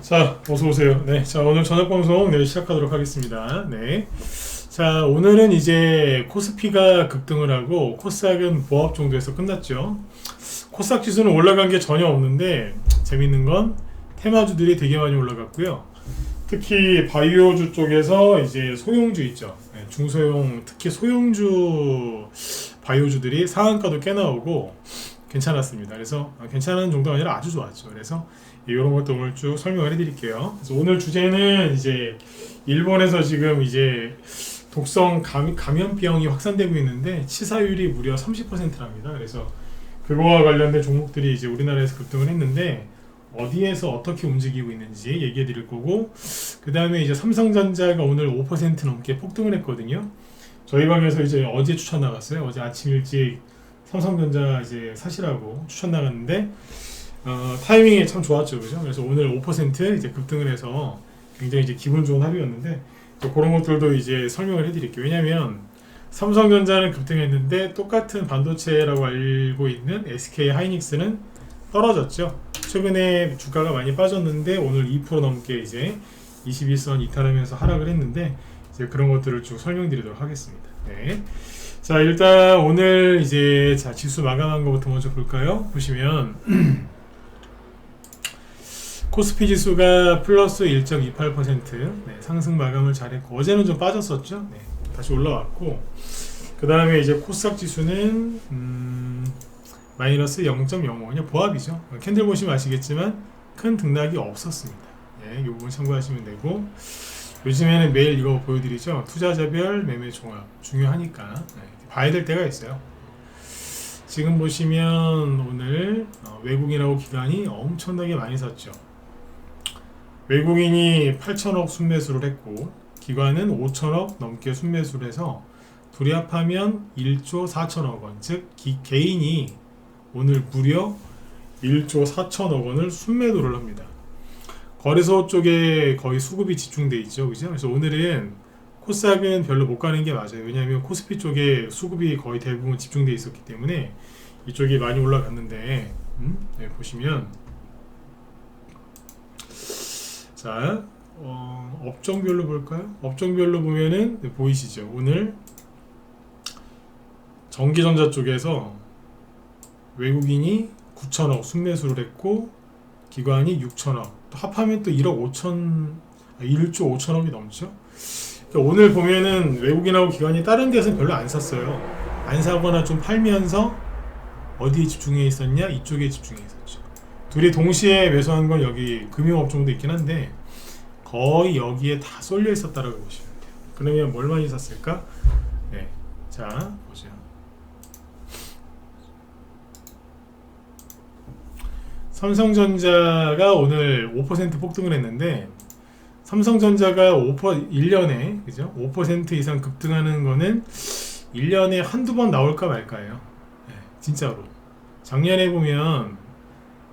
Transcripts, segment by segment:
자, 어서 오세요. 네, 자 오늘 저녁 방송 시작하도록 하겠습니다. 네, 자 오늘은 이제 코스피가 급등을 하고 코스닥은 보합 정도에서 끝났죠. 코스닥 지수는 올라간 게 전혀 없는데 재밌는 건 테마주들이 되게 많이 올라갔고요. 특히 바이오주 쪽에서 이제 소형주 있죠. 네, 중소형 특히 소형주 바이오주들이 상한가도 꽤 나오고 괜찮았습니다. 그래서 괜찮은 정도가 아니라 아주 좋았죠. 그래서 이런 것도 오늘 쭉 설명을 해드릴게요. 그래서 오늘 주제는 이제 일본에서 지금 이제 독성 감염병이 확산되고 있는데 치사율이 무려 30%랍니다. 그래서 그거와 관련된 종목들이 이제 우리나라에서 급등을 했는데 어디에서 어떻게 움직이고 있는지 얘기해 드릴 거고, 그 다음에 이제 삼성전자가 오늘 5% 넘게 폭등을 했거든요. 저희 방에서 이제 어제 추천 나갔어요. 어제 아침 일찍 삼성전자 이제 사시라고 추천 나갔는데 타이밍이 참 좋았죠, 그죠? 그래서 오늘 5% 이제 급등을 해서 굉장히 이제 기분 좋은 하루였는데 그런 것들도 이제 설명을 해드릴게요. 왜냐하면 삼성전자는 급등했는데 똑같은 반도체라고 알고 있는 SK 하이닉스는 떨어졌죠. 최근에 주가가 많이 빠졌는데 오늘 2% 넘게 이제 21선 이탈하면서 하락을 했는데 이제 그런 것들을 쭉 설명드리도록 하겠습니다. 네. 자, 일단 오늘 이제 지수 마감한 것부터 먼저 볼까요? 보시면 코스피 지수가 플러스 1.28%, 네, 상승 마감을 잘했고 어제는 좀 빠졌었죠. 네, 다시 올라왔고 그 다음에 이제 코스닥 지수는 마이너스 0.05, 그냥 보합이죠. 캔들 보시면 아시겠지만 큰 등락이 없었습니다. 네, 이 부분 참고하시면 되고, 요즘에는 매일 이거 보여드리죠. 투자자별 매매 종합 중요하니까 봐야 될 때가 있어요. 지금 보시면 오늘 외국인하고 기관이 엄청나게 많이 샀죠. 외국인이 8천억 순매수를 했고 기관은 5천억 넘게 순매수를 해서 둘이 합하면 1조 4천억 원, 즉 개인이 오늘 무려 1조 4천억 원을 순매도를 합니다. 거래소 쪽에 거의 수급이 집중돼 있죠, 그죠? 그래서 오늘은 코스닥은 별로 못 가는 게 맞아요. 왜냐하면 코스피 쪽에 수급이 거의 대부분 집중돼 있었기 때문에 이쪽이 많이 올라갔는데 네, 보시면 자 업종별로 볼까요? 업종별로 보면은 네, 보이시죠? 오늘 전기전자 쪽에서 외국인이 9천억 순매수를 했고 기관이 6천억, 또 합하면 또 1억 1조 5천억이 넘죠. 그러니까 오늘 보면은 외국인하고 기관이 다른 데서는 별로 안 샀어요. 안 사거나 좀 팔면서 어디에 집중해 있었냐? 이쪽에 집중해 있었죠. 둘이 동시에 매수한 건 여기 금융업종도 있긴 한데 거의 여기에 다 쏠려 있었다라고 보시면 돼요. 그러면 뭘 많이 샀을까? 네, 자 보죠. 삼성전자가 오늘 5% 폭등을 했는데 삼성전자가 1년에 그죠? 5% 이상 급등하는 거는 1년에 한두 번 나올까 말까예요. 네, 진짜로. 작년에 보면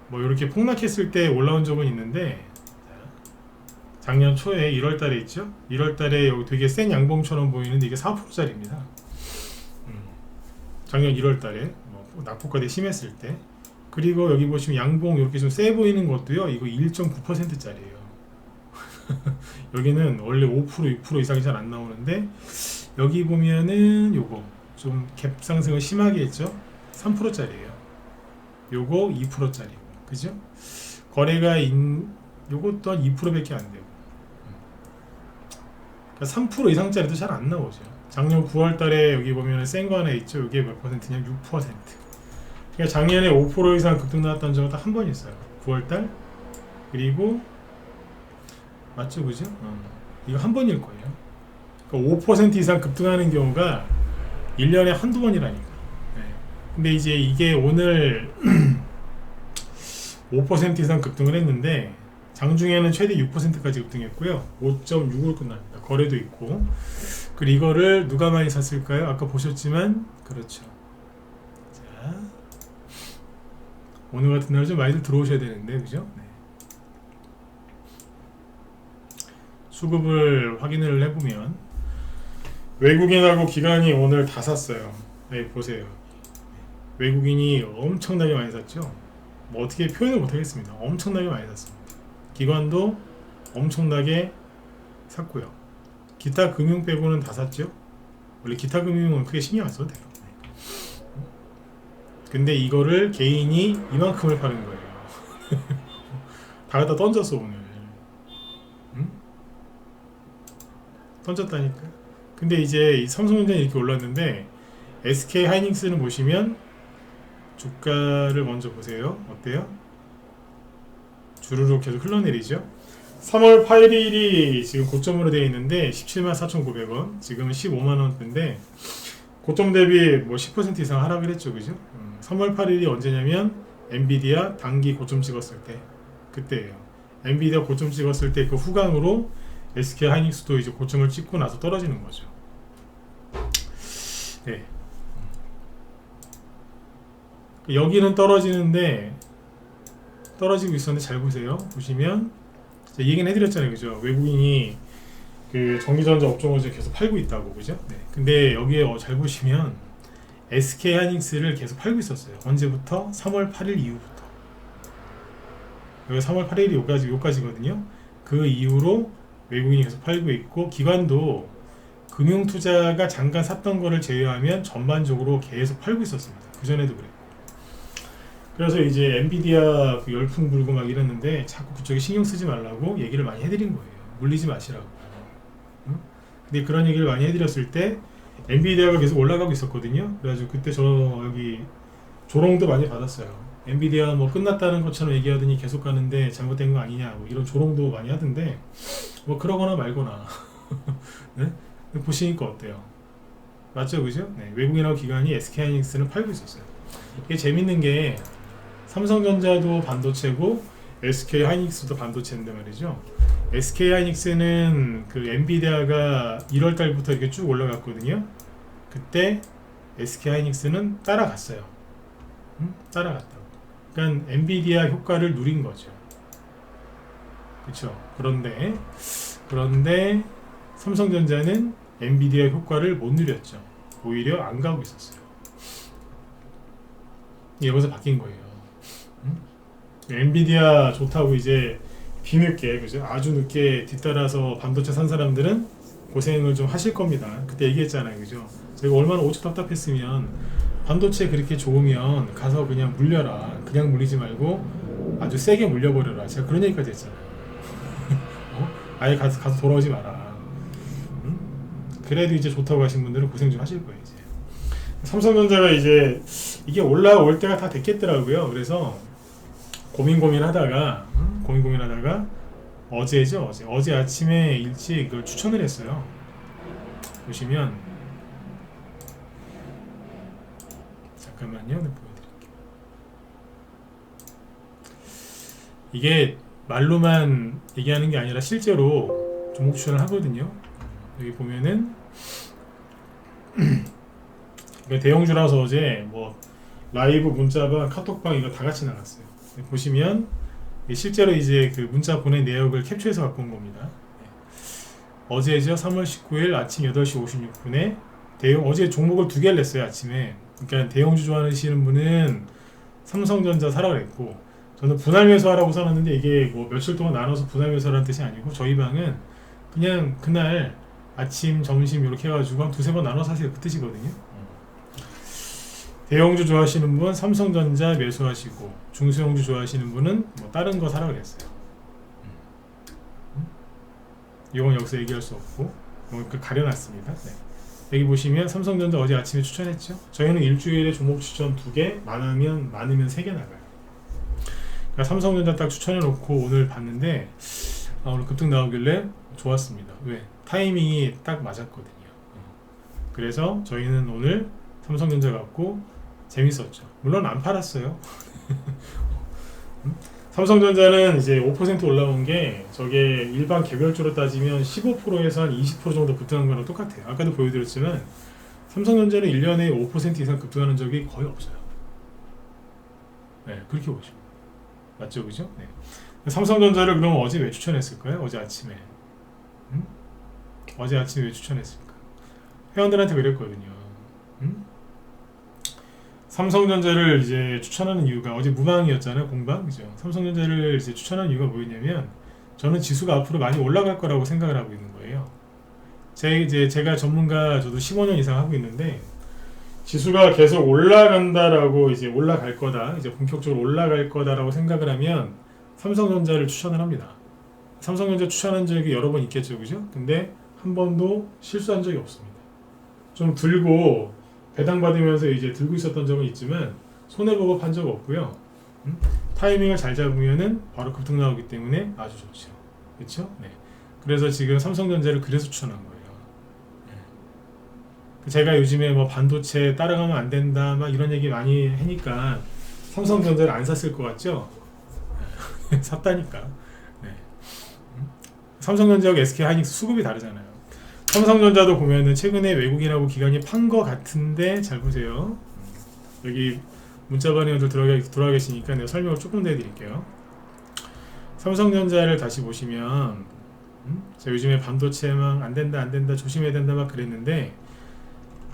뭐 이렇게 폭락했을 때 올라온 적은 있는데 작년 초에 1월 달에 있죠? 1월 달에 여기 되게 센 양봉처럼 보이는데 이게 4%짜리입니다. 작년 1월 달에 뭐 낙폭과대 심했을 때. 그리고 여기 보시면 양봉 이렇게 좀 세 보이는 것도요, 이거 1.9%짜리예요. 여기는 원래 5%, 6% 이상이 잘 안 나오는데 여기 보면은 요거 좀 갭 상승을 심하게 했죠. 3%짜리예요. 요거 2%짜리고, 그죠? 거래가 요것 또한 2%밖에 안 되고, 그러니까 3% 이상짜리도 잘 안 나오죠. 작년 9월 달에 여기 보면은 센 거 하나 있죠. 이게 몇 퍼센트냐? 6%. 그러니까 작년에 5% 이상 급등 나왔던 적은 딱 한 번 있어요. 9월 달. 그리고 맞죠, 그죠? 이거 한 번일 거예요. 그러니까 5% 이상 급등하는 경우가 1년에 한두 번이라니까. 네. 근데 이제 이게 오늘 5% 이상 급등을 했는데 장중에는 최대 6%까지 급등했고요. 5.6을 끝납니다. 거래도 있고. 그리고 이거를 누가 많이 샀을까요? 아까 보셨지만 그렇죠. 자, 오늘 같은 날 좀 많이들 들어오셔야 되는데, 그죠? 네. 수급을 확인을 해보면 외국인하고 기관이 오늘 다 샀어요. 네, 보세요. 외국인이 엄청나게 많이 샀죠. 뭐 어떻게 표현을 못하겠습니다. 엄청나게 많이 샀습니다. 기관도 엄청나게 샀고요. 기타 금융 빼고는 다 샀죠. 원래 기타 금융은 크게 신경 안 써도 돼요. 근데 이거를 개인이 이만큼을 파는 거예요. 다 갖다 던졌어 오늘. 응? 던졌다니까. 근데 이제 삼성전자 이렇게 올랐는데 SK 하이닉스는 보시면 주가를 먼저 보세요. 어때요? 주르륵 계속 흘러내리죠. 3월 8일이 지금 고점으로 되어 있는데 174,900원, 지금은 15만원대인데 고점 대비 뭐 10% 이상 하락을 했죠, 그죠? 3월 8일이 언제냐면 엔비디아 단기 고점 찍었을 때, 그때예요. 엔비디아 고점 찍었을 때 그 후광으로 SK 하이닉스도 이제 고점을 찍고 나서 떨어지는 거죠. 네. 여기는 떨어지는데 떨어지고 있었는데 잘 보세요. 보시면 이 얘기는 해드렸잖아요, 그죠? 외국인이 그 전기전자 업종을 계속 팔고 있다고, 그죠? 네. 근데 여기에 잘 보시면 SK 하이닉스를 계속 팔고 있었어요. 언제부터? 3월 8일 이후부터. 여기 3월 8일이 요까지거든요. 그 이후로 외국인이 계속 팔고 있고, 기관도 금융투자가 잠깐 샀던 거를 제외하면 전반적으로 계속 팔고 있었습니다. 그전에도 그랬고. 그래서 이제 엔비디아 그 열풍 불고 막 이랬는데 자꾸 그쪽에 신경 쓰지 말라고 얘기를 많이 해드린 거예요. 물리지 마시라고. 응? 근데 그런 얘기를 많이 해드렸을 때 엔비디아가 계속 올라가고 있었거든요. 그래가지고 그때 저 여기 조롱도 많이 받았어요. 엔비디아 뭐 끝났다는 것처럼 얘기하더니 계속 가는데 잘못된 거 아니냐, 뭐 이런 조롱도 많이 하던데, 뭐 그러거나 말거나. 네? 보시니까 어때요? 맞죠, 그죠? 네, 외국인하고 기관이 SK하이닉스는 팔고 있었어요. 이게 재밌는 게 삼성전자도 반도체고 SK하이닉스도 반도체인데 말이죠. SK하이닉스는 그 엔비디아가 1월 달부터 이렇게 쭉 올라갔거든요. 그때 SK하이닉스는 따라갔어요. 따라갔다고. 그러니까 엔비디아 효과를 누린 거죠. 그렇죠. 그런데 삼성전자는 엔비디아 효과를 못 누렸죠. 오히려 안 가고 있었어요. 여기서 바뀐 거예요. 엔비디아 좋다고 이제 뒤늦게, 그죠? 아주 늦게 뒤따라서 반도체 산 사람들은 고생을 좀 하실 겁니다. 그때 얘기했잖아요, 그죠? 제가 얼마나 오죽 답답했으면 반도체 그렇게 좋으면 가서 그냥 물려라. 그냥 물리지 말고 아주 세게 물려버려라. 제가 그런 얘기까지 했잖아요. 아예 가서 돌아오지 마라. 그래도 이제 좋다고 하신 분들은 고생 좀 하실 거예요, 이제. 삼성전자가 이제 이게 올라올 때가 다 됐겠더라고요. 그래서 고민하다가 어제 아침에 일찍 이걸 추천을 했어요. 보시면 잠깐만요, 보여드릴게요. 이게 말로만 얘기하는 게 아니라 실제로 종목 추천을 하거든요. 여기 보면은 대형주라서 어제 뭐 라이브 문자방, 카톡방 이거 다 같이 나갔어요. 보시면 실제로 이제 그 문자 보낸 내역을 캡처해서 갖고 온 겁니다. 어제죠, 3월 19일 아침 8시 56분에 어제 종목을 2개를 냈어요, 아침에. 그러니까 대형주 좋아하시는 분은 삼성전자 사라 그랬고, 저는 분할 매수하라고 써놨는데 이게 뭐 며칠 동안 나눠서 분할 매수하라는 뜻이 아니고, 저희 방은 그냥 그날 아침, 점심 이렇게 해가지고 한 2-3번 나눠서 하세요, 그 뜻이거든요. 대형주 좋아하시는 분 삼성전자 매수하시고, 중소형주 좋아하시는 분은 뭐 다른 거 사라 그랬어요. 이건 여기서 얘기할 수 없고, 이건 가려놨습니다. 네. 여기 보시면 삼성전자 어제 아침에 추천했죠. 저희는 일주일에 종목 추천 2개, 많으면 3개 나가요. 그러니까 삼성전자 딱 추천해놓고 오늘 봤는데 오늘 급등 나오길래 좋았습니다. 왜? 타이밍이 딱 맞았거든요. 그래서 저희는 오늘 삼성전자 갖고 재밌었죠. 물론 안 팔았어요. 삼성전자는 이제 5% 올라온 게 저게 일반 개별주로 따지면 15%에서 한 20% 정도 급등한 거랑 똑같아요. 아까도 보여드렸지만 삼성전자는 1년에 5% 이상 급등하는 적이 거의 없어요. 네, 그렇게 보시면 맞죠, 그죠? 네. 삼성전자를 그럼 어제 왜 추천했을까요? 어제 아침에 어제 아침에 왜 추천했을까? 회원들한테 그랬거든요. 삼성전자를 이제 추천하는 이유가 어제 무방이었잖아요, 공방, 그죠? 삼성전자를 이제 추천하는 이유가 뭐였냐면 저는 지수가 앞으로 많이 올라갈 거라고 생각을 하고 있는 거예요. 제가 전문가 저도 15년 이상 하고 있는데 지수가 계속 올라간다라고 이제 올라갈 거다, 이제 본격적으로 올라갈 거다라고 생각을 하면 삼성전자를 추천을 합니다. 삼성전자 추천한 적이 여러 번 있겠죠, 그죠? 근데 한 번도 실수한 적이 없습니다. 좀 들고 배당 받으면서 이제 들고 있었던 적은 있지만 손해보고 판 적 없고요. 타이밍을 잘 잡으면은 바로 급등 나오기 때문에 아주 좋죠. 그렇죠? 네. 그래서 지금 삼성전자를 그래서 추천한 거예요. 네. 제가 요즘에 뭐 반도체 따라가면 안 된다 막 이런 얘기 많이 하니까 삼성전자를 안 샀을 것 같죠? 샀다니까. 네. 삼성전자하고 SK하이닉스 수급이 다르잖아요. 삼성전자도 보면은 최근에 외국인하고 기관이 판 거 같은데 잘 보세요. 여기 문자반응들 들어가 계시니까 내가 설명을 조금 더 해드릴게요. 삼성전자를 다시 보시면 제가 요즘에 반도체만 안 된다 조심해야 된다 막 그랬는데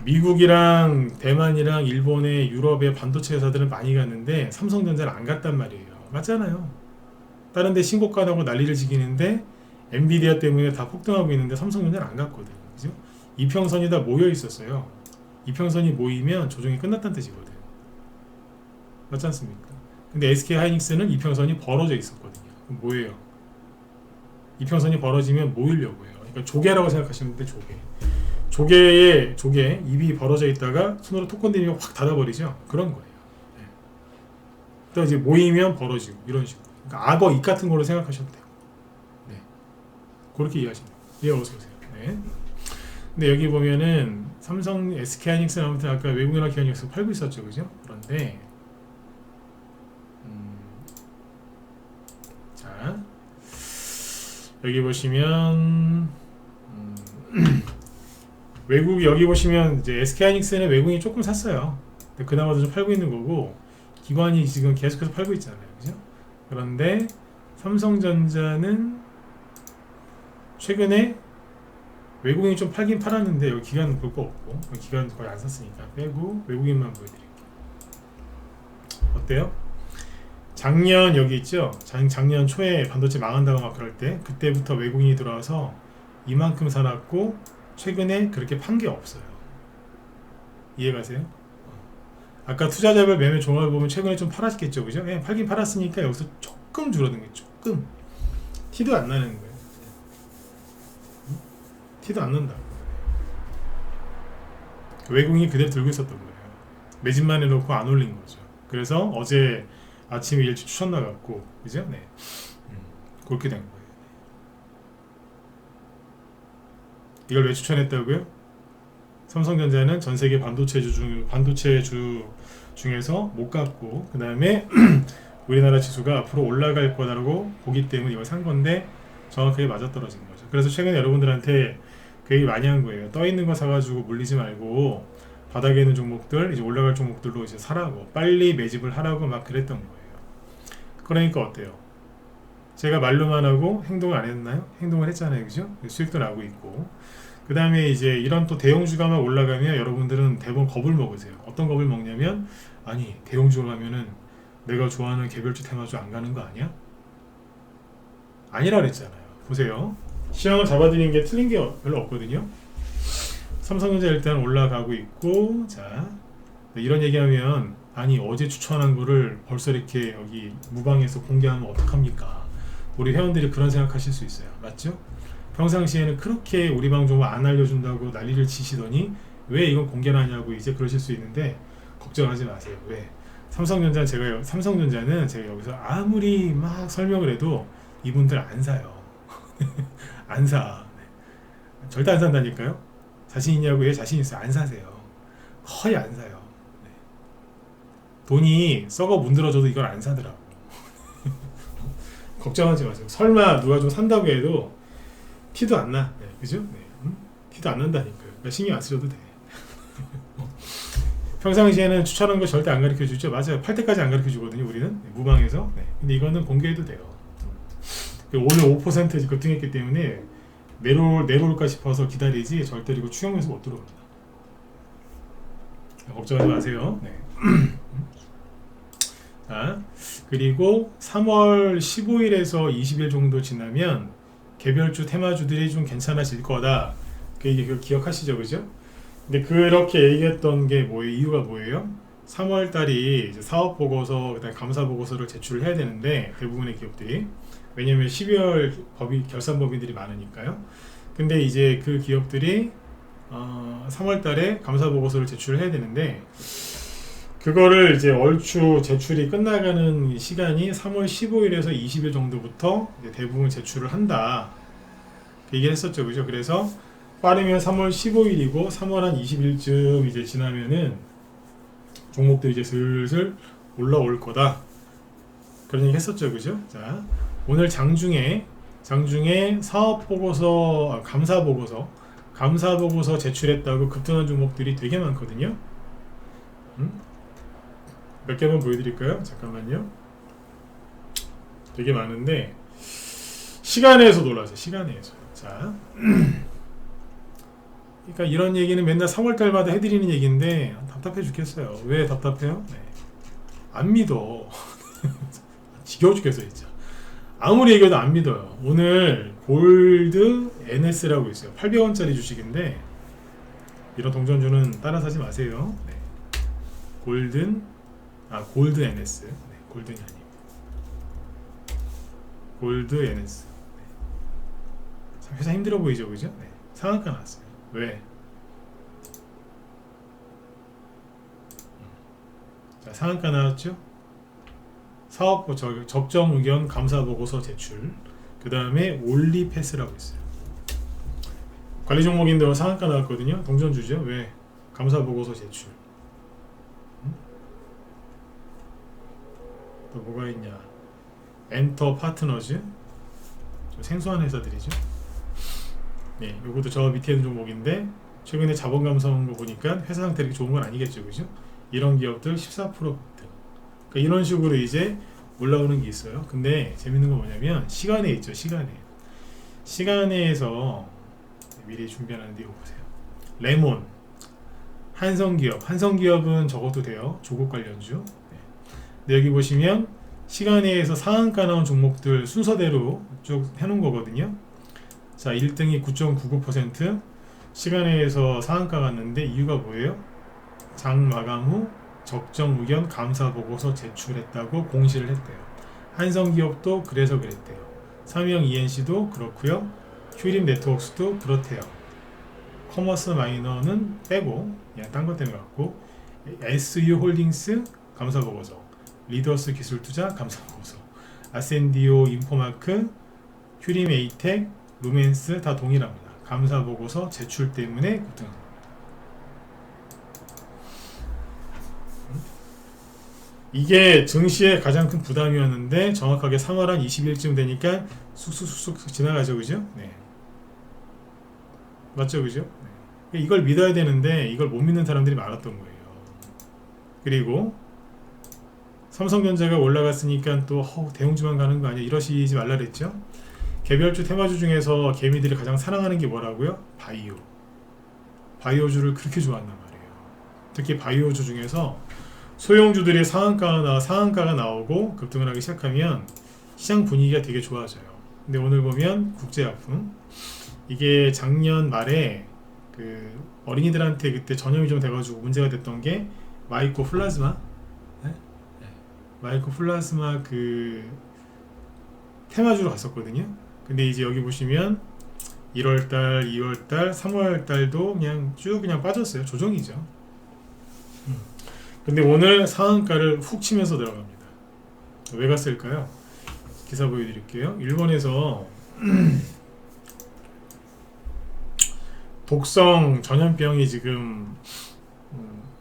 미국이랑 대만이랑 일본의 유럽의 반도체 회사들은 많이 갔는데 삼성전자를 안 갔단 말이에요. 맞잖아요. 다른 데 신고가 나고 난리를 지기는데 엔비디아 때문에 다 폭등하고 있는데 삼성전자는 안 갔거든요. 그죠? 이평선이 다 모여 있었어요. 이평선이 모이면 조정이 끝났다는 뜻이거든. 맞지 않습니까? 근데 SK하이닉스는 이평선이 벌어져 있었거든요. 그럼 뭐예요? 이평선이 벌어지면 모이려고 해요. 그러니까 조개라고 생각하시면 돼. 조개 입이 벌어져 있다가 손으로 톡 건드리면 확 닫아버리죠. 그런 거예요. 네. 또 이제 모이면 벌어지고 이런 식으로. 그러니까 악어 입 같은 걸로 생각하셔도 돼요. 네. 그렇게 이해하시면 돼요. 예, 어서 오세요. 네. 근데 여기 보면은 삼성, SK하이닉스는 아무튼 아까 외국인화 기관이 여기서 팔고 있었죠, 그죠? 그런데 자 여기 보시면 외국 여기 보시면 이제 SK하이닉스는 외국인이 조금 샀어요. 근데 그나마도 좀 팔고 있는 거고 기관이 지금 계속해서 팔고 있잖아요, 그죠? 그런데 삼성전자는 최근에 외국인이 좀 팔긴 팔았는데 여기 기관은 볼 거 없고 기관 거의 안 샀으니까 빼고 외국인만 보여드릴게요. 어때요? 작년 여기 있죠? 작년 초에 반도체 망한다고 막 그럴 때 그때부터 외국인이 들어와서 이만큼 사놨고 최근에 그렇게 판 게 없어요. 이해가세요? 아까 투자자별 매매 종합을 보면 최근에 좀 팔았겠죠, 그죠? 예, 팔긴 팔았으니까 여기서 조금 줄어든 거예요. 조금 티도 안 나는 거예요. 티도 안 난다. 외국인이 그대로 들고 있었던 거예요. 매집만 해놓고 안 올린 거죠. 그래서 어제 아침에 일찍 추천 나갔고, 그죠? 네. 그렇게 된 거예요. 이걸 왜 추천했다고요? 삼성전자는 전 세계 반도체 주 중에서 못 갔고, 그 다음에 우리나라 지수가 앞으로 올라갈 거다라고 보기 때문에 이걸 산 건데 정확하게 맞아떨어진 거죠. 그래서 최근에 여러분들한테 그 얘기 많이 한 거예요. 떠 있는 거 사가지고 물리지 말고 바닥에 있는 종목들, 이제 올라갈 종목들로 이제 사라고, 빨리 매집을 하라고 막 그랬던 거예요. 그러니까 어때요? 제가 말로만 하고 행동을 안 했나요? 행동을 했잖아요, 그죠? 수익도 나고 있고. 그 다음에 이제 이런 또 대형주가만 올라가면 여러분들은 대부분 겁을 먹으세요. 어떤 겁을 먹냐면, 아니 대형주가 가면은 내가 좋아하는 개별주 테마주 안 가는 거 아니야? 아니라 그랬잖아요. 보세요. 시황을 잡아드리는 게 틀린 게 별로 없거든요. 삼성전자 일단 올라가고 있고, 자 이런 얘기하면 아니 어제 추천한 거를 벌써 이렇게 여기 무방에서 공개하면 어떡합니까? 우리 회원들이 그런 생각하실 수 있어요. 맞죠? 평상시에는 그렇게 우리 방송을 안 알려준다고 난리를 치시더니 왜 이건 공개를 하냐고 이제 그러실 수 있는데 걱정하지 마세요. 왜? 삼성전자는 제가 여기서 아무리 막 설명을 해도 이분들 안 사요. 안 사. 네. 절대 안 산다니까요. 자신 있냐고? 예, 자신 있어요. 안 사세요. 거의 안 사요. 네. 돈이 썩어 문드러져도 이걸 안 사더라고. 걱정하지 마세요. 설마 누가 좀 산다고 해도 티도 안 나. 네, 그죠? 네. 티도 안 난다니까요. 그러니까 신경 안 쓰셔도 돼. 평상시에는 추천한 거 절대 안 가르쳐 주죠. 맞아요. 팔 때까지 안 가르쳐 주거든요. 우리는 네, 무방에서. 네. 근데 이거는 공개해도 돼요. 오늘 5% 급등했기 때문에 내려올까 싶어서 기다리지 절대로 이거 추경에서 못 들어옵니다. 걱정하지 마세요. 네. 그리고 3월 15일에서 20일 정도 지나면 개별주 테마주들이 좀 괜찮아질 거다. 그거 기억하시죠, 그죠? 근데 그렇게 얘기했던 게 뭐예요? 이유가 뭐예요? 3월 달이 이제 사업 보고서, 그다음 감사 보고서를 제출을 해야 되는데 대부분의 기업들이, 왜냐면 12월 결산 법인들이 많으니까요. 근데 이제 그 기업들이 3월 달에 감사 보고서를 제출을 해야 되는데, 그거를 이제 얼추 제출이 끝나가는 시간이 3월 15일에서 20일 정도부터 이제 대부분 제출을 한다. 그 얘기를 했었죠, 그죠? 그래서 빠르면 3월 15일이고 3월 한 20일쯤 이제 지나면은 종목도 이제 슬슬 올라올 거다. 그런 얘기 했었죠, 그죠? 자, 오늘 장중에 사업 보고서, 감사 보고서 제출했다고 급등한 종목들이 되게 많거든요. 몇 개만 보여드릴까요? 잠깐만요. 되게 많은데 시간에서 놀라세요. 시간에서. 자, 그러니까 이런 얘기는 맨날 3월달마다 해드리는 얘기인데 답답해 죽겠어요. 왜 답답해요? 네. 안 믿어. 지겨워 죽겠어 진짜. 아무리 얘기해도 안 믿어요. 오늘 골드 NS라고 있어요. 800원짜리 주식인데 이런 동전주는 따라 사지 마세요. 네. 골드 NS. 네, 골든이 아니에요. 골드 NS. 네. 회사 힘들어 보이죠, 그죠? 네. 상한가 나왔어요. 왜? 자, 상한가 나왔죠? 사업 적정 의견 감사 보고서 제출. 그 다음에 올리패스라고 있어요. 관리 종목인데 상한가 나왔거든요. 동전주죠. 왜? 감사 보고서 제출. 또 뭐가 있냐? 엔터 파트너즈. 좀 생소한 회사들이죠. 네, 요것도 저 밑에 있는 종목인데 최근에 자본 감소한 거 보니까 회사 상태 이렇게 좋은 건 아니겠죠, 그죠? 이런 기업들 14% 급등. 그러니까 이런 식으로 이제 올라오는 게 있어요. 근데 재밌는 건 뭐냐면 시간에 있죠, 시간에서 미리 준비하는데 이거 보세요. 레몬, 한성기업은 적어도 돼요. 조국 관련주. 네. 근데 여기 보시면 시간에서 상한가 나온 종목들 순서대로 쭉 해놓은 거거든요. 자, 1등이 9.99%, 시간에서 상한가 갔는데 이유가 뭐예요? 장 마감 후 적정 의견 감사 보고서 제출했다고 공시를 했대요. 한성기업도 그래서 그랬대요. 삼성 ENC도 그렇고요. 휴림 네트워크스도 그렇대요. 커머스 마이너는 빼고 그냥 딴 것 때문에 갖고, SU 홀딩스 감사 보고서, 리더스 기술투자 감사 보고서, 아센디오 인포마크, 휴림 에이텍, 루멘스 다 동일합니다. 감사 보고서 제출 때문에 급등합니다. 이게 증시의 가장 큰 부담이었는데 정확하게 3월 한 20일쯤 되니까 쑥쑥쑥쑥 지나가죠, 그죠? 네. 맞죠, 그죠? 네. 이걸 믿어야 되는데 이걸 못 믿는 사람들이 많았던 거예요. 그리고 삼성전자가 올라갔으니까 또 대웅주만 가는 거 아니야, 이러시지 말라 그랬죠? 개별주 테마주 중에서 개미들이 가장 사랑하는 게 뭐라고요? 바이오주를 그렇게 좋아한단 말이에요. 특히 바이오주 중에서 소형주들이 상한가가 나오고 급등을 하기 시작하면 시장 분위기가 되게 좋아져요. 근데 오늘 보면 국제약품, 이게 작년 말에 그 어린이들한테 그때 전염이 좀 돼가지고 문제가 됐던 게 마이코플라즈마, 네? 마이코플라즈마 그 테마주로 갔었거든요. 근데 이제 여기 보시면 1월달, 2월달, 3월달도 그냥 빠졌어요. 조정이죠. 근데 오늘 상한가를 훅 치면서 들어갑니다. 왜 갔을까요? 기사 보여드릴게요. 일본에서 독성 전염병이 지금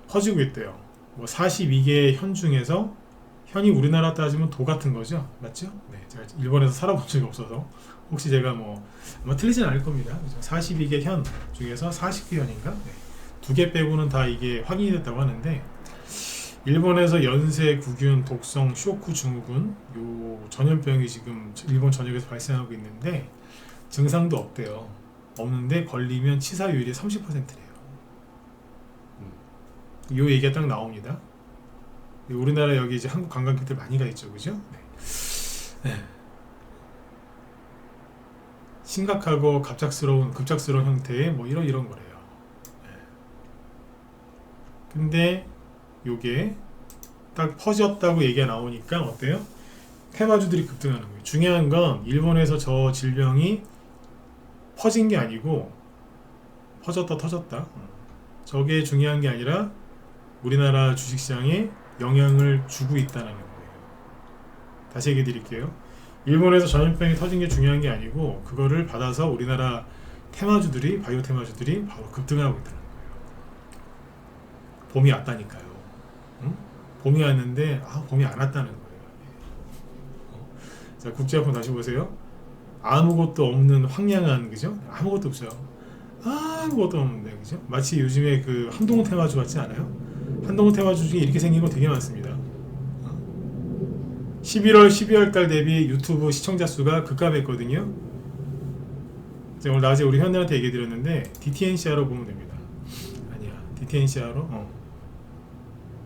퍼지고 있대요. 뭐 42개 현 중에서, 현이 우리나라 따지면 도 같은 거죠, 맞죠? 네, 제가 일본에서 살아본 적이 없어서 혹시 제가 아마 틀리진 않을 겁니다. 42개 현 중에서 40개 현인가? 네. 2개 빼고는 다 이게 확인이 됐다고 하는데, 일본에서 연쇄 구균 독성 쇼크 증후군 요 전염병이 지금 일본 전역에서 발생하고 있는데 증상도 없는데 걸리면 치사율이 30%래요. 요 얘기가 딱 나옵니다. 우리나라 여기 이제 한국 관광객들 많이 가 있죠, 그죠? 네. 심각하고 급작스러운 형태의 뭐 이런 거래요. 네. 근데 요게 딱 퍼졌다고 얘기가 나오니까 어때요? 테마주들이 급등하는 거예요. 중요한 건 일본에서 저 질병이 퍼진 게 아니고 퍼졌다 터졌다. 저게 중요한 게 아니라 우리나라 주식시장에 영향을 주고 있다는 거예요. 다시 얘기 드릴게요. 일본에서 전염병이 터진 게 중요한 게 아니고 그거를 받아서 우리나라 테마주들이 바이오 테마주들이 바로 급등하고 있다는 거예요. 봄이 왔다니까요. 응? 봄이 왔는데 봄이 안 왔다는 거예요. 자, 국제화품 다시 보세요. 아무것도 없는 황량한, 그죠? 아무것도 없어요. 아무것도 없는데, 그죠? 마치 요즘에 그 한동훈 테마주 같지 않아요? 한동훈 테마주 중에 이렇게 생긴 거 되게 많습니다. 11월, 12월 달 대비 유튜브 시청자 수가 급감했거든요. 오늘 낮에 우리 현대한테 얘기 드렸는데 DTNCR로 보면 됩니다. 아니야, DTNCR로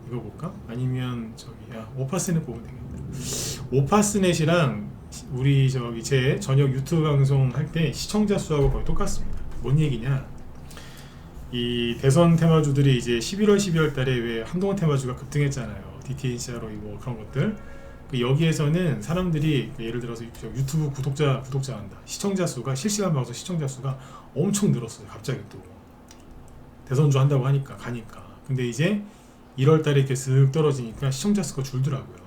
이거 볼까? 아니면 오파스넷 보면 되겠다. 오파스넷이랑 우리 제 저녁 유튜브 방송 할 때 시청자 수하고 거의 똑같습니다. 뭔 얘기냐? 이 대선 테마주들이 이제 11월, 12월 달에 왜 한동안 테마주가 급등했잖아요. DTNCR로 뭐 그런 것들. 여기에서는 사람들이 예를 들어서 유튜브 구독자한다. 시청자 수가 실시간 방송 시청자 수가 엄청 늘었어요. 갑자기 또 대선주 한다고 하니까 가니까. 근데 이제 1월 달에 이렇게 쓱 떨어지니까 시청자 수가 줄더라고요.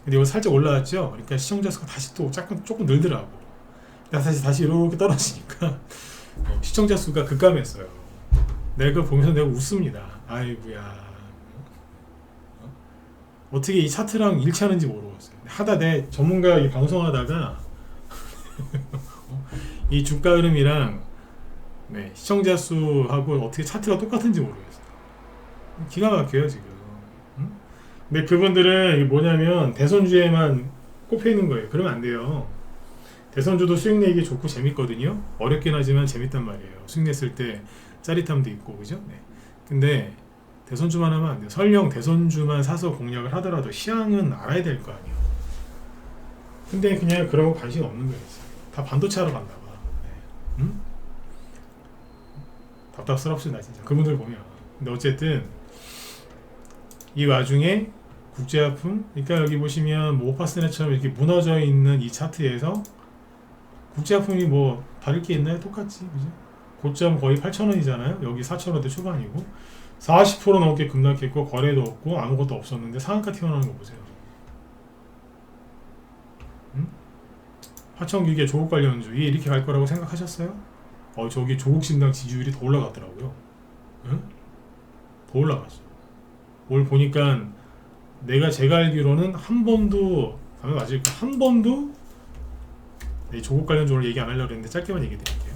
근데 이거 살짝 올라왔죠. 그러니까 시청자 수가 다시 또 조금 늘더라고. 다시 이렇게 떨어지니까 시청자 수가 급감했어요. 내가 그거 보면서 내가 웃습니다. 아이고야. 어떻게 이 차트랑 일치하는지 모르겠어요. 내 전문가 이 방송하다가 이 주가 흐름이랑 시청자 수하고 어떻게 차트가 똑같은지 모르겠어요. 기가 막혀요 지금. 근데 그분들은 뭐냐면 대선주에만 꼽혀 있는 거예요. 그러면 안 돼요. 대선주도 수익 내기 좋고 재밌거든요. 어렵긴 하지만 재밌단 말이에요. 수익 냈을 때 짜릿함도 있고, 그죠? 근데 대선주만 하면 안 돼요. 설령 대선주만 사서 공략을 하더라도 시향은 알아야 될 거 아니에요. 근데 그냥 그런 거 관심 없는 거예요. 다 반도체 하러 간다 봐. 답답스럽습니다 진짜. 그분들 보면. 근데 어쨌든 이 와중에 국제화품, 그러니까 여기 보시면 뭐 오파스넷처럼 이렇게 무너져 있는 이 차트에서 국제화품이 뭐 다를 게 있나요? 똑같지, 그죠? 고점 거의 8,000원이잖아요. 여기 4,000원대 초반이고 40% 넘게 급락했고 거래도 없고 아무것도 없었는데 상한가 튀어나오는 거 보세요. 화천기계 조국 관련주 이게 이렇게 갈 거라고 생각하셨어요? 저기 조국 신당 지지율이 더 올라갔더라고요. 더 올라갔어. 오늘 보니까 제가 알기로는 한 번도 조국 관련주 오늘 얘기 안 하려고 했는데 짧게만 얘기 드릴게요.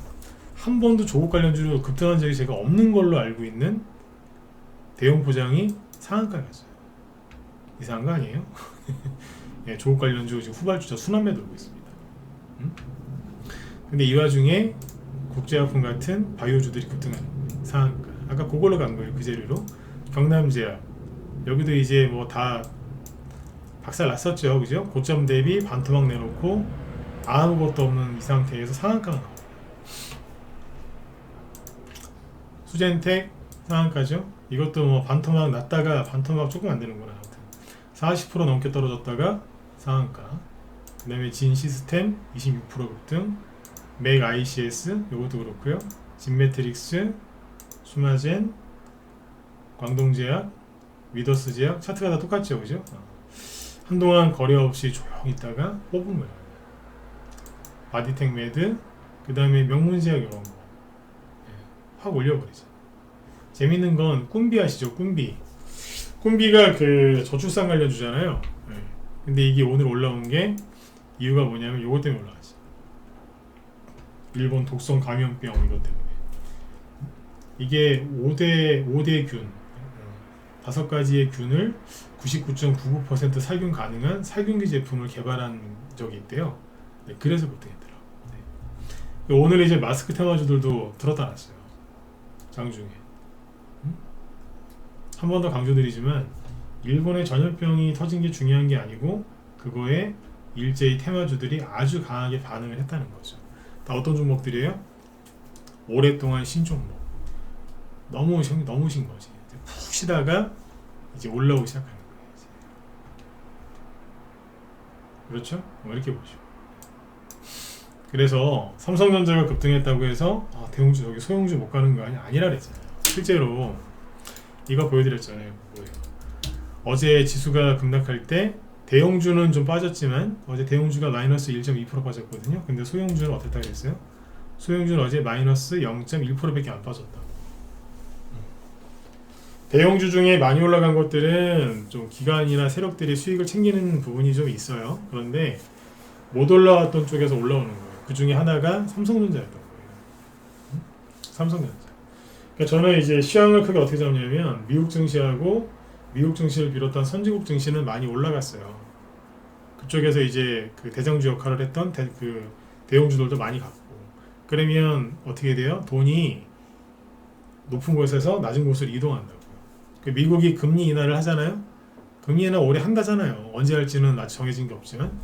한 번도 조국 관련주로 급등한 적이 제가 없는 걸로 알고 있는 대형 포장이 상한가에 갔어요. 이상한 거 아니에요? 조국 관련주 지금 후발주자 순환매 돌고 있습니다. 근데 이 와중에 국제화품 같은 바이오주들이 급등하는 상한가. 아까 그걸로 간 거예요. 그 재료로. 경남제약. 여기도 이제 뭐 다 박살 났었죠. 그죠? 고점 대비 반토막 내놓고 아무것도 없는 이 상태에서 상한가가 나와요. 수젠텍 상한가죠. 이것도 뭐 반토막 났다가 반토막 조금 안 되는구나. 40% 넘게 떨어졌다가 상한가. 그 다음에 진시스템 26% 급등. 맥 ICS 요것도 그렇고요. 진매트릭스, 수마젠, 광동제약, 위더스제약 차트가 다 똑같죠, 그죠? 한동안 거래 없이 조용히 있다가 뽑은 거예요. 바디텍 매드, 그 다음에 명문제약 이런 거 확 올려버리죠. 재밌는 건 꿈비 아시죠? 꿈비가 그 저출산 관련주잖아요. 근데 이게 오늘 올라온 게 이유가 뭐냐면 요것 때문에 올라갔어요. 일본 독성 감염병 이것 때문에. 이게 5대 균 5가지의 균을 99.99% 살균 가능한 살균기 제품을 개발한 적이 있대요. 그래서 급등했더라고요. 오늘 이제 마스크 테마주들도 들었다 놨어요. 장중에. 한 번 더 강조드리지만 일본의 전염병이 터진 게 중요한 게 아니고 그거에 일제히 테마주들이 아주 강하게 반응을 했다는 거죠. 다 어떤 종목들이에요? 오랫동안 신 종목. 너무 신 거지. 푹 쉬다가 이제 올라오기 시작하는 거예요. 이제. 그렇죠? 이렇게 보시죠. 그래서 삼성전자가 급등했다고 해서 대형주 저기 소형주 못 가는 거 아니라 그랬잖아요. 실제로 이거 보여드렸잖아요. 뭐예요? 어제 지수가 급락할 때 대형주는 좀 빠졌지만 어제 대형주가 마이너스 1.2% 빠졌거든요. 근데 소형주는 어땠다 그랬어요? 소형주는 어제 마이너스 0.1%밖에 안 빠졌다. 대형주 중에 많이 올라간 것들은 좀 기관이나 세력들이 수익을 챙기는 부분이 좀 있어요. 그런데 못 올라왔던 쪽에서 올라오는 거예요. 그 중에 하나가 삼성전자였던 거예요. 삼성전자. 그러니까 저는 이제 시황을 크게 어떻게 잡냐면 미국 증시하고 미국 증시를 비롯한 선진국 증시는 많이 올라갔어요. 그쪽에서 이제 그 대장주 역할을 했던 그 대형주들도 많이 갔고. 그러면 어떻게 돼요? 돈이 높은 곳에서 낮은 곳으로 이동한다고요. 그 미국이 금리 인하를 하잖아요. 금리 인하 올해 한다잖아요. 언제 할지는 아직 정해진 게 없지만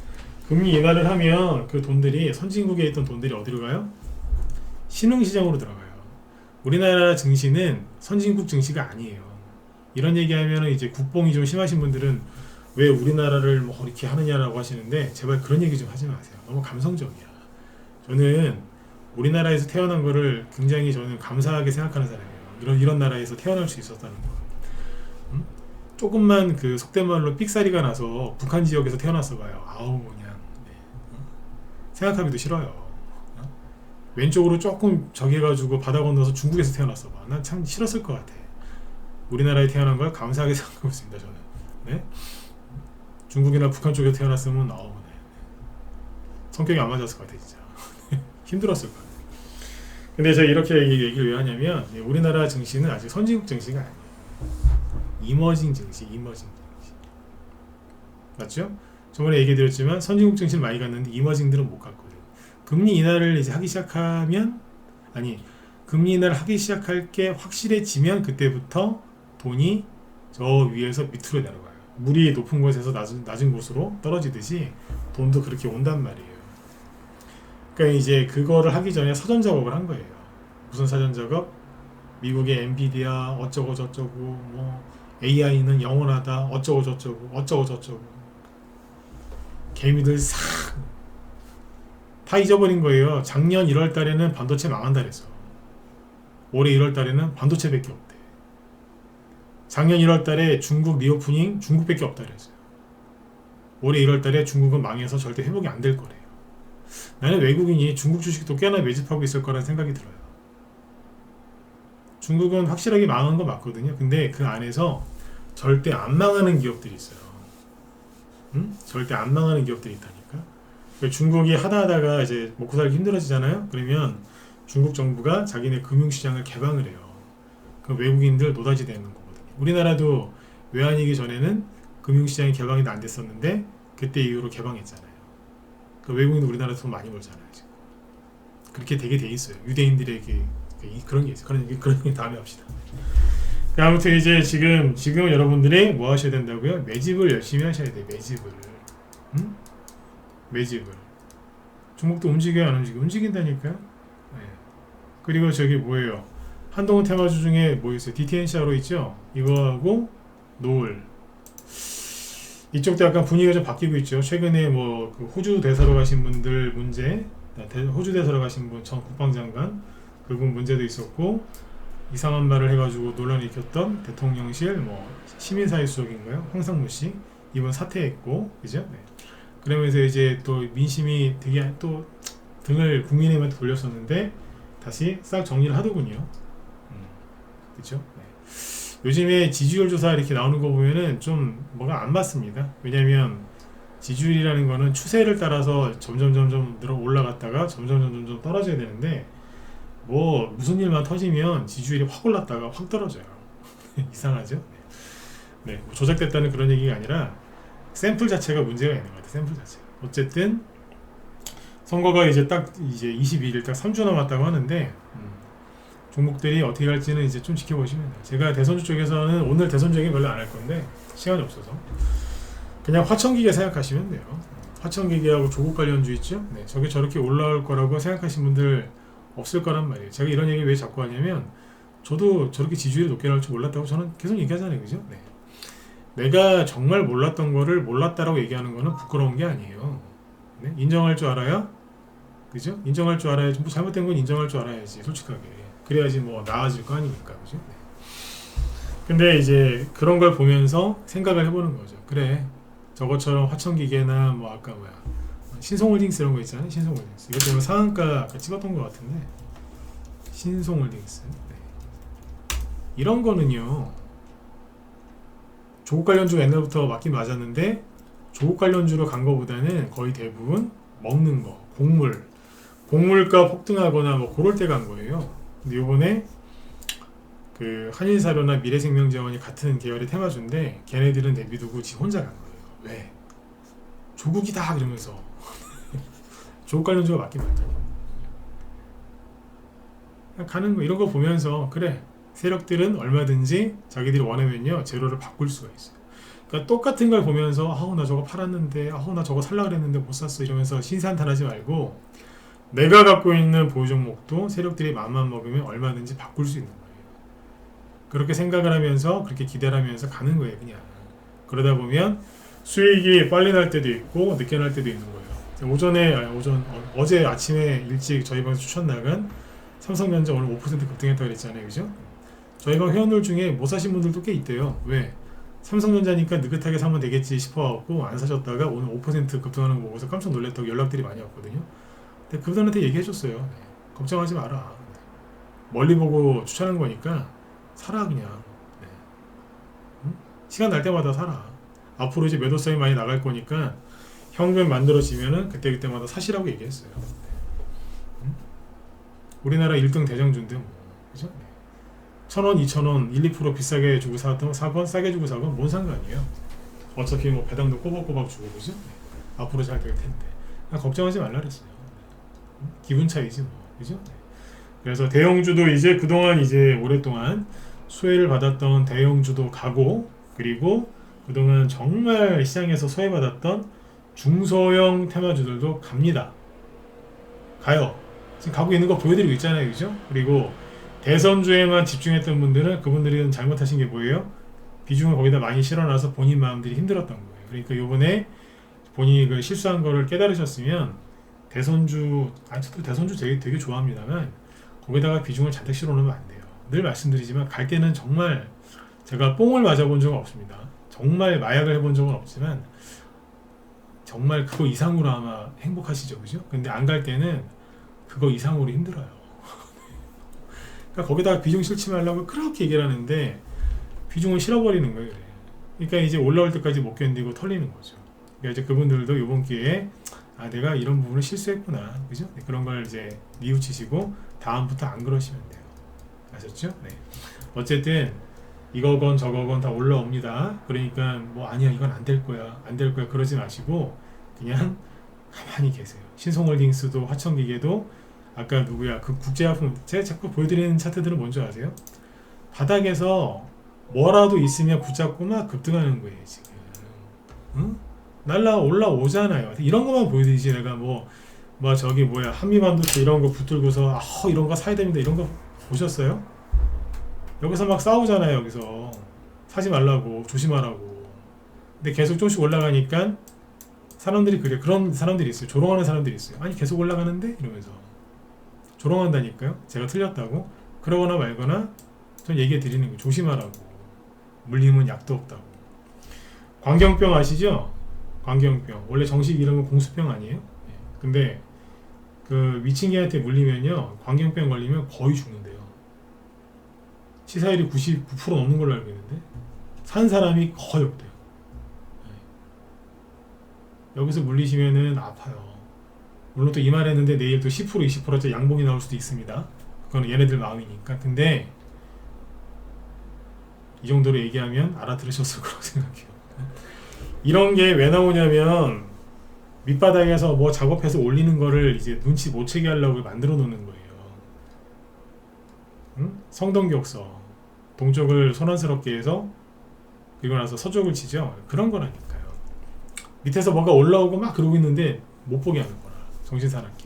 금리 인하를 하면 그 돈들이 선진국에 있던 돈들이 어디로 가요? 신흥시장으로 들어가요. 우리나라 증시는 선진국 증시가 아니에요. 이런 얘기하면 이제 국뽕이 좀 심하신 분들은 왜 우리나라를 뭐 이렇게 하느냐라고 하시는데 제발 그런 얘기 좀 하지 마세요. 너무 감성적이야. 저는 우리나라에서 태어난 거를 굉장히 저는 감사하게 생각하는 사람이에요. 이런 나라에서 태어날 수 있었다는 거. 조금만 그 속된 말로 삑사리가 나서 북한 지역에서 태어났어 봐요. 아우 그냥 생각하기도 싫어요. 왼쪽으로 조금 저기 해가지고 바다 건너서 중국에서 태어났어 봐. 난 참 싫었을 것 같아. 우리나라에 태어난 걸 감사하게 생각하고 있습니다. 저는. 네? 중국이나 북한 쪽에서 태어났으면 성격이 안 맞았을 것 같아 진짜. 힘들었을 것 같아. 근데 제가 이렇게 얘기를 왜 하냐면 우리나라 증시는 아직 선진국 증시가 아니에요. 이머징 증시. 맞죠? 저번에 얘기 드렸지만 선진국 증시는 많이 갔는데 이머징들은 못 갔거든요. 금리 인하를 이제 하기 시작하면 금리 인하를 하기 시작할 게 확실해지면 그때부터 돈이 저 위에서 밑으로 내려가요. 물이 높은 곳에서 낮은 곳으로 떨어지듯이 돈도 그렇게 온단 말이에요. 그러니까 이제 그거를 하기 전에 사전 작업을 한 거예요. 무슨 사전 작업? 미국의 엔비디아 어쩌고 저쩌고 뭐 AI는 영원하다 어쩌고 저쩌고 개미들 싹 다 잊어버린 거예요. 작년 1월 달에는 반도체 망한다 그랬어. 올해 1월 달에는 반도체밖에 없대. 작년 1월 달에 중국 리오프닝 중국밖에 없다 그랬어요. 올해 1월 달에 중국은 망해서 절대 회복이 안 될 거래요. 나는 외국인이 중국 주식도 꽤나 매집하고 있을 거라는 생각이 들어요. 중국은 확실하게 망한 거 맞거든요. 근데 그 안에서 절대 안 망하는 기업들이 있어요. 절대 안 망하는 기업들이 있다니까. 중국이 하다가 이제 먹고 살기 힘들어지잖아요. 그러면 중국 정부가 자기네 금융시장을 개방을 해요. 그 외국인들 노다지 되는 거거든요. 우리나라도 외환위기 전에는 금융시장이 개방이 안 됐었는데 그때 이후로 개방했잖아요. 그 외국인도 우리나라에서 돈 많이 벌잖아요. 지금. 그렇게 되게 돼 있어요. 유대인들에게 그런 게 있어요. 그런 게 다음에 합시다. 아무튼 이제 지금은 여러분들이 뭐 하셔야 된다고요? 매집을 열심히 하셔야 돼요. 매집을. 중국도 움직여야 안 움직여? 움직인다니까요. 네. 그리고 저기 뭐예요? 한동훈 테마주 중에 뭐 있어요? DTNC로 있죠? 이거하고 노을. 이쪽도 약간 분위기가 좀 바뀌고 있죠. 최근에 뭐 그 호주 대사로 가신 분들 문제, 호주 대사로 가신 분 전 국방장관 그분 문제도 있었고 이상한 말을 해가지고 논란을 일으켰던 대통령실 뭐 시민사회 수석인가요? 황상무 씨 이번 사퇴했고 그죠? 네. 그러면서 이제 또 민심이 되게 또 등을 국민의힘한테 돌렸었는데 다시 싹 정리를 하더군요. 그렇죠? 네. 요즘에 지지율 조사 이렇게 나오는 거 보면은 좀 뭐가 안 맞습니다. 왜냐면 지지율이라는 거는 추세를 따라서 점점 올라갔다가 점점 떨어져야 되는데 뭐 무슨 일만 터지면 지지율이 확 올랐다가 확 떨어져요. 이상하죠? 네. 뭐 조작됐다는 그런 얘기가 아니라 샘플 자체가 문제가 있는 것 같아요. 샘플 자체가. 어쨌든 선거가 이제 22일 딱 3주 남았다고 하는데 종목들이 어떻게 갈지는 이제 좀 지켜보시면 돼요. 제가 대선주 쪽에서는 오늘 대선주 얘기 별로 안 할 건데 시간이 없어서 그냥 화천기계 생각하시면 돼요. 화천기계하고 조국 관련주 있죠? 네, 저게 저렇게 올라올 거라고 생각하신 분들 없을 거란 말이에요. 제가 이런 얘기 왜 자꾸 하냐면 저도 저렇게 지지율이 높게 나올 줄 몰랐다고 저는 계속 얘기하잖아요. 그죠? 네. 내가 정말 몰랐던 거를 몰랐다라고 얘기하는 거는 부끄러운 게 아니에요. 네? 인정할 줄 알아야, 그죠? 인정할 줄 알아야지. 뭐 잘못된 건 인정할 줄 알아야지, 솔직하게. 그래야지 뭐 나아질 거 아니니까, 그죠? 네. 근데 이제 그런 걸 보면서 생각을 해보는 거죠. 그래, 저것처럼 화천기계나 뭐 아까 뭐야 신송홀딩스 이런 거 있잖아요. 신송홀딩스 이것 때문에 상한가 아까 찍었던 것 같은데 신송홀딩스 네. 이런 거는요 조국 관련주가 옛날부터 맞긴 맞았는데 조국 관련주로 간 거보다는 거의 대부분 먹는 거 곡물가 폭등하거나 뭐 그럴 때 간 거예요. 근데 요번에 그 한일사료나 미래생명자원이 같은 계열의 테마주인데 걔네들은 내비두고 지 혼자 간 거예요. 왜? 조국이다 그러면서 조국 관련주가 맞긴 맞잖아. 가는 거 이런 거 보면서 그래 세력들은 얼마든지 자기들이 원하면요 재료를 바꿀 수가 있어요. 그러니까 똑같은 걸 보면서 아우 나 저거 팔았는데 아우 나 저거 살라 그랬는데 못 샀어 이러면서 신산탄하지 말고 내가 갖고 있는 보유 종목도 세력들이 마음만 먹으면 얼마든지 바꿀 수 있는 거예요. 그렇게 생각을 하면서 그렇게 기대를 하면서 가는 거예요. 그냥 그러다 보면 수익이 빨리 날 때도 있고 늦게 날 때도 있는 거예요. 어제 아침에 일찍 저희 방에서 추천 나간 삼성전자 오늘 5% 급등했다고 그랬잖아요. 그죠? 저희 방 회원들 중에 못 사신 분들도 꽤 있대요. 왜? 삼성전자니까 느긋하게 사면 되겠지 싶어갖고 안 사셨다가 오늘 5% 급등하는 거 보고서 깜짝 놀랐다고 연락들이 많이 왔거든요. 근데 그분한테 얘기해줬어요. 네. 걱정하지 마라. 멀리 보고 추천한 거니까 사라 그냥. 네. 응? 시간 날 때마다 사라. 앞으로 이제 매도성이 많이 나갈 거니까 현금 만들어지면은 그때마다 사시라고 얘기했어요. 네. 응? 우리나라 1등 대장주인데 뭐 그죠? 네. 1,000원, 2,000원, 1, 2% 비싸게 주고 사건 싸게 주고 사건 뭔 상관이에요. 어차피 뭐 배당도 꼬박꼬박 주고 그죠? 네. 앞으로 잘 될 텐데 걱정하지 말라 그랬어요. 네. 기분 차이지 뭐 그죠? 네. 그래서 대형주도 이제 그동안 이제 오랫동안 수혜를 받았던 대형주도 가고 그리고 그동안 정말 시장에서 소외받았던 중소형 테마주들도 갑니다. 가요. 지금 가고 있는 거 보여드리고 있잖아요. 그죠? 그리고 대선주에만 집중했던 분들은 그분들은 잘못하신 게 뭐예요? 비중을 거기다 많이 실어놔서 본인 마음들이 힘들었던 거예요. 그러니까 요번에 본인이 그 실수한 거를 깨달으셨으면 대선주, 저도 대선주 되게 좋아합니다만 거기다가 비중을 잔뜩 실어놓으면 안 돼요. 늘 말씀드리지만 갈 때는 정말 제가 뽕을 맞아본 적은 없습니다. 정말 마약을 해본 적은 없지만 정말 그거 이상으로 아마 행복하시죠. 그죠? 근데 안 갈 때는 그거 이상으로 힘들어요. 그러니까 거기다가 비중 실지 말라고 그렇게 얘기를 하는데 비중을 실어버리는 거예요. 그러니까 이제 올라올 때까지 못 견디고 털리는 거죠. 그러니까 이제 그분들도 이번 기회에 내가 이런 부분을 실수했구나. 그죠? 네, 그런 걸 이제 뉘우치시고 다음부터 안 그러시면 돼요. 아셨죠? 네. 어쨌든 이거건 저거건 다 올라옵니다. 그러니까 뭐 아니야 이건 안 될 거야 안 될 거야 그러지 마시고 그냥 가만히 계세요. 신성홀딩스도 화천기계도 아까 누구야 그 국제화품 제가 자꾸 보여드리는 차트들은 뭔지 아세요? 바닥에서 뭐라도 있으면 붙잡고 막 급등하는 거예요 지금. 응? 올라오잖아요. 이런 것만 보여드리지 내가 뭐 저기 뭐야 한미반도체 이런 거 붙들고서 이런 거 사야 됩니다 이런 거 보셨어요? 여기서 막 싸우잖아요. 여기서 사지 말라고 조심하라고. 근데 계속 조금씩 올라가니까 사람들이 그런 사람들이 있어요. 조롱하는 사람들이 있어요. 아니 계속 올라가는데 이러면서 조롱한다니까요. 제가 틀렸다고 그러거나 말거나 전 얘기해 드리는 거예요. 조심하라고. 물리면 약도 없다고. 광경병 아시죠? 광경병 원래 정식 이름은 공수병 아니에요? 근데 그 미친개한테 물리면요 광경병 걸리면 거의 죽는데요. 치사율이 99% 넘는 걸로 알고 있는데 산 사람이 거의 없대요. 여기서 물리시면은 아파요. 물론 또 이 말 했는데 내일 또 10% 20%짜리 양봉이 나올 수도 있습니다. 그건 얘네들 마음이니까. 근데 이 정도로 얘기하면 알아들으셨을 거라고 생각해요. 이런 게 왜 나오냐면 밑바닥에서 뭐 작업해서 올리는 거를 이제 눈치 못 채게 하려고 만들어 놓는 거예요. 응? 성동격서 동쪽을 소란스럽게 해서 그리고 나서 서쪽을 치죠. 그런 거라니까요. 밑에서 뭐가 올라오고 막 그러고 있는데 못 보게 하는 거라. 정신 사납게.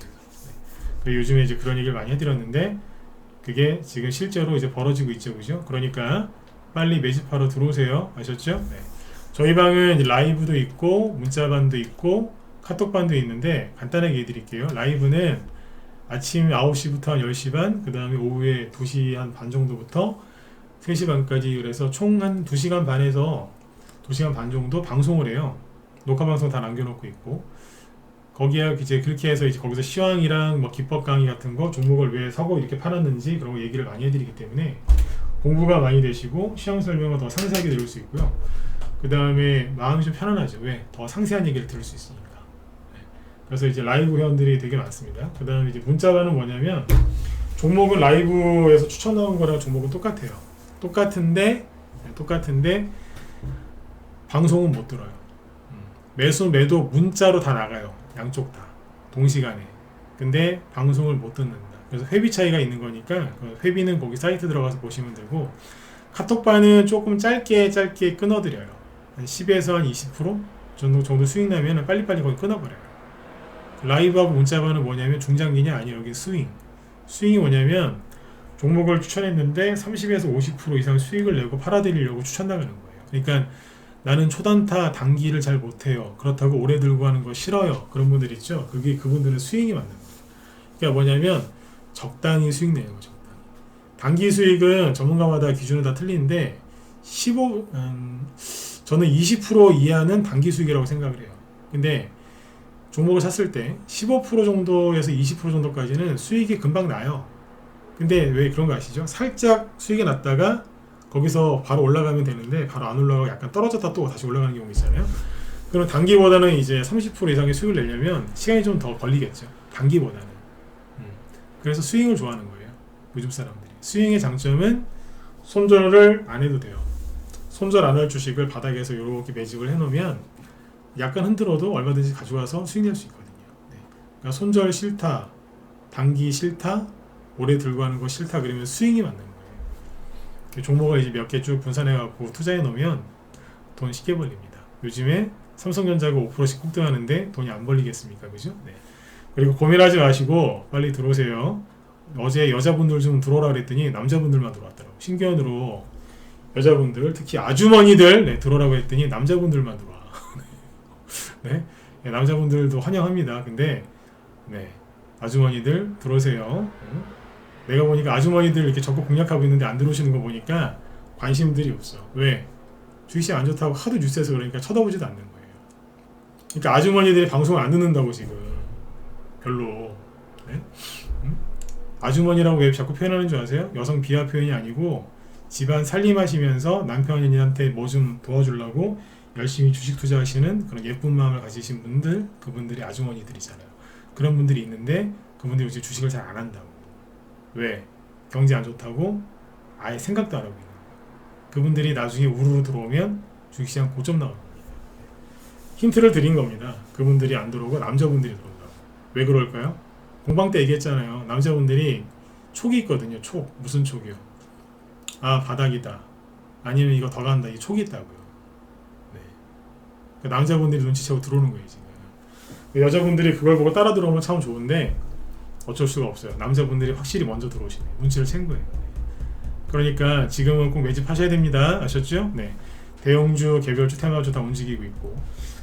네. 요즘에 이제 그런 얘기를 많이 해드렸는데 그게 지금 실제로 이제 벌어지고 있죠, 그죠? 그러니까 빨리 매집하러 들어오세요. 아셨죠? 네. 저희 방은 이제 라이브도 있고 문자반도 있고 카톡반도 있는데 간단하게 해드릴게요. 라이브는 아침 9시부터 한 10시 반, 그 다음에 오후에 2시 한 반 정도부터 3시 반까지 그래서 총 한 2시간 반에서 2시간 반 정도 방송을 해요. 녹화 방송 다 남겨놓고 있고 거기에 이제 그렇게 해서 이제 거기서 시황이랑 뭐 기법 강의 같은 거 종목을 왜 사고 이렇게 팔았는지 그런 거 얘기를 많이 해드리기 때문에 공부가 많이 되시고 시황 설명을 더 상세하게 들을 수 있고요. 그 다음에 마음이 좀 편안하죠. 왜? 더 상세한 얘기를 들을 수 있으니까. 네. 그래서 이제 라이브 회원들이 되게 많습니다. 그 다음에 이제 문자반은 뭐냐면 종목은 라이브에서 추천 나온 거랑 종목은 똑같아요. 똑같은데 방송은 못 들어요. 매수 매도 문자로 다 나가요. 양쪽 다 동시간에. 근데 방송을 못 듣는다. 그래서 회비 차이가 있는 거니까 그 회비는 거기 사이트 들어가서 보시면 되고 카톡반은 조금 짧게 끊어드려요. 한 10에서 한 20% 정도 수익 나면 빨리빨리 거기 끊어버려요. 라이브하고 문자반은 뭐냐면 중장기냐 아니에요. 여기 스윙이 뭐냐면 종목을 추천했는데 30에서 50% 이상 수익을 내고 팔아드리려고 추천 나가는 거예요. 그러니까 나는 초단타 단기를 잘 못해요. 그렇다고 오래 들고 하는 거 싫어요. 그런 분들 있죠. 그분들은 스윙이 맞는 거예요. 그러니까 뭐냐면 적당히 수익 내는 거죠. 단기 수익은 전문가마다 기준은 다 틀리는데 저는 20% 이하는 단기 수익이라고 생각을 해요. 근데 종목을 샀을 때 15% 정도에서 20% 정도까지는 수익이 금방 나요. 근데 왜 그런 거 아시죠? 살짝 수익이 났다가 거기서 바로 올라가면 되는데 바로 안 올라가고 약간 떨어졌다 또 다시 올라가는 경우 있잖아요. 그럼 단기보다는 이제 30% 이상의 수익을 내려면 시간이 좀 더 걸리겠죠. 단기보다는. 그래서 스윙을 좋아하는 거예요. 요즘 사람들이. 스윙의 장점은 손절을 안 해도 돼요. 손절 안 할 주식을 바닥에서 이렇게 매집을 해놓으면 약간 흔들어도 얼마든지 가져와서 수익 낼 수 있거든요. 네. 그러니까 손절 싫다, 단기 싫다, 오래 들고 하는 거 싫다 그러면 스윙이 맞는 거예요. 종목을 이제 몇 개 쭉 분산해 갖고 투자해 놓으면 돈 쉽게 벌립니다. 요즘에 삼성전자가 5%씩 폭등하는데 돈이 안 벌리겠습니까? 그죠? 네. 그리고 고민하지 마시고 빨리 들어오세요. 어제 여자분들 좀 들어오라 그랬더니 남자분들만 들어왔더라고요. 신기한으로 여자분들 특히 아주머니들 네, 들어오라고 했더니 남자분들만 들어와. 네. 네, 남자분들도 환영합니다. 근데 네, 아주머니들 들어오세요. 내가 보니까 아주머니들 이렇게 적극 공략하고 있는데 안 들어오시는 거 보니까 관심들이 없어. 왜? 주식시장 안 좋다고 하도 뉴스에서 그러니까 쳐다보지도 않는 거예요. 그러니까 아주머니들이 방송을 안 듣는다고 지금. 별로. 네? 아주머니라고 왜 자꾸 표현하는 줄 아세요? 여성 비하 표현이 아니고 집안 살림하시면서 남편한테 뭐 좀 도와주려고 열심히 주식 투자하시는 그런 예쁜 마음을 가지신 분들, 그분들이 아주머니들이잖아요. 그런 분들이 있는데 그분들이 요즘 주식을 잘 안 한다고. 왜? 경제 안 좋다고 아예 생각도 안 하고 있는 거예요. 그분들이 나중에 우르르 들어오면 주식시장 고점 나옵니다. 힌트를 드린 겁니다. 그분들이 안 들어오고 남자분들이 들어온다고. 왜 그럴까요? 공방 때 얘기했잖아요. 남자분들이 촉이 있거든요. 촉. 무슨 촉이요? 아, 바닥이다. 아니면 이거 더 간다. 이 촉이 있다고요. 네. 그 남자분들이 눈치채고 들어오는 거예요, 지금. 여자분들이 그걸 보고 따라 들어오면 참 좋은데 어쩔 수가 없어요. 남자분들이 확실히 먼저 들어오시네요. 눈치를 챈 거예요. 그러니까 지금은 꼭 매집하셔야 됩니다. 아셨죠? 네. 대형주, 개별주, 테마주 다 움직이고 있고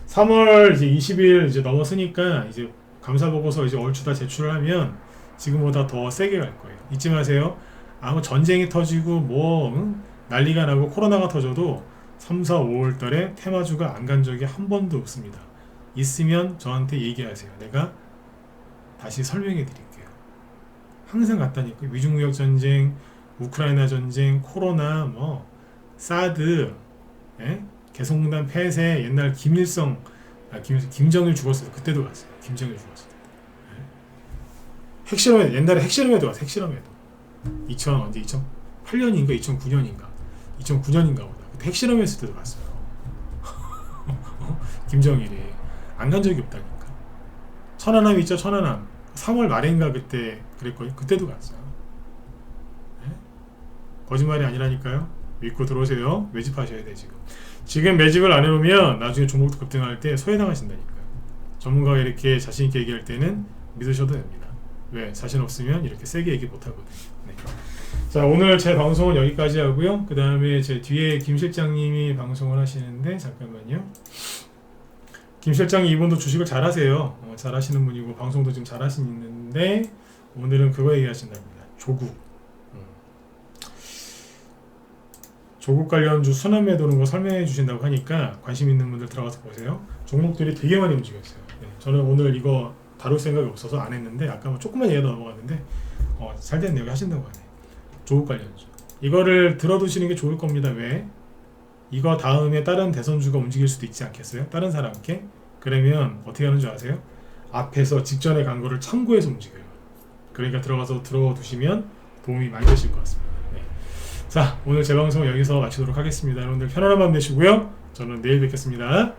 3월 이제 20일 이제 넘었으니까 이제 감사 보고서 이제 얼추 다 제출을 하면 지금보다 더 세게 갈 거예요. 잊지 마세요. 아무 전쟁이 터지고 뭐 난리가 나고 코로나가 터져도 3, 4, 5월 달에 테마주가 안 간 적이 한 번도 없습니다. 있으면 저한테 얘기하세요. 내가 다시 설명해 드릴게요. 항상 갔다니까. 위중무역 전쟁, 우크라이나 전쟁, 코로나, 뭐 사드, 예? 개성공단 폐쇄, 옛날 김정일 죽었을 때 그때도 갔어요. 김정일 죽었을 때. 예? 핵실험에 옛날에 핵실험에도 갔어요. 핵실험에도 2008년인가 2009년인가 보다. 그때 핵실험 했을 때도 갔어요. 김정일이 안 간 적이 없다니까. 천안함 있죠. 천안함 3월 말인가 그때 그랬거든요. 그때도 갔어요. 네? 거짓말이 아니라니까요. 믿고 들어오세요. 매집하셔야 돼 지금 매집을 안 해놓으면 나중에 종목도 급등할 때 소외당하신다니까요. 전문가가 이렇게 자신있게 얘기할 때는 믿으셔도 됩니다. 왜? 자신 없으면 이렇게 세게 얘기 못하거든요. 네. 자, 오늘 제 방송은 여기까지 하고요. 그 다음에 제 뒤에 김 실장님이 방송을 하시는데, 잠깐만요. 김 실장님 이분도 주식을 잘하세요. 잘하시는 분이고 방송도 지금 잘하시는데, 오늘은 그거 얘기하신답니다. 조국. 조국 관련주 순환매 도는 거 설명해 주신다고 하니까 관심 있는 분들 들어가서 보세요. 종목들이 되게 많이 움직였어요. 네, 저는 오늘 이거 다룰 생각이 없어서 안 했는데, 아까 뭐 조금만 얘기하다 넘어갔는데 잘 됐네요. 하신다고 하네. 조국 관련주. 이거를 들어두시는 게 좋을 겁니다. 왜? 이거 다음에 다른 대선주가 움직일 수도 있지 않겠어요? 다른 사람께? 그러면 어떻게 하는 줄 아세요? 앞에서 직전에 간 거를 참고해서 움직여요. 그러니까 들어가서 들어두시면 도움이 많이 되실 것 같습니다. 네. 자, 오늘 제 방송 여기서 마치도록 하겠습니다. 여러분들 편안한 밤 되시고요. 저는 내일 뵙겠습니다.